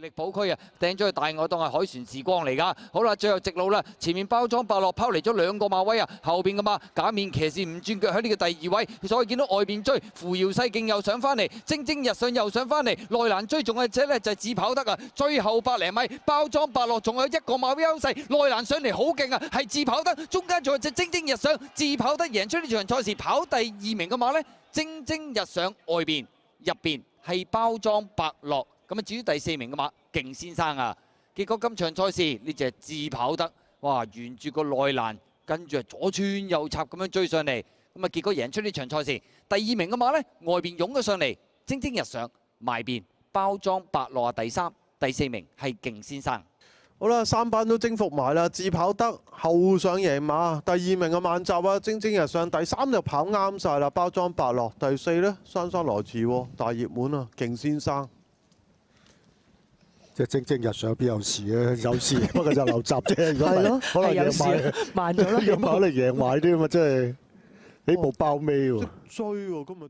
力保區啊，掟咗去大外檔係海船時光嚟㗎。好啦，最後直路啦，前面包裝伯樂拋離咗兩個馬位啊，後邊嘅馬假面騎士唔轉腳喺呢個第2位，所以見到外邊追扶搖世勁又上翻嚟，蒸蒸日上又上翻嚟，內欄追仲有隻咧就係自跑得啊，最後100零米包裝伯樂仲有1個馬位優勢，內欄上嚟好勁啊，係自跑得，中間仲有隻蒸蒸日上自跑得贏出呢場賽事，跑第2名嘅馬呢，蒸蒸日上外邊入邊係包裝伯樂。咁啊，至於第4名嘅馬勁先生啊，結果今場賽事呢隻自跑得，哇，沿住個內欄，跟住左穿右插咁樣追上嚟，咁啊結果贏出呢場賽事。第2名嘅馬呢，外邊湧咗上嚟，蒸蒸日上埋邊包裝伯樂啊第3，第4名係勁先生。好啦，3班都征服埋啦，自跑得後上贏馬，第2名嘅晚集啊，蒸蒸日上，第3就跑啱晒啦，包裝伯樂，第4呢，姍姍來遲喎，大熱門啊，勁先生。即係蒸蒸日上邊有事啊？有事，不過就流閘啫。如果唔係，可能贏埋，慢咗啦。有可能贏埋啲啊嘛，真係起步包尾喎。衰喎，今日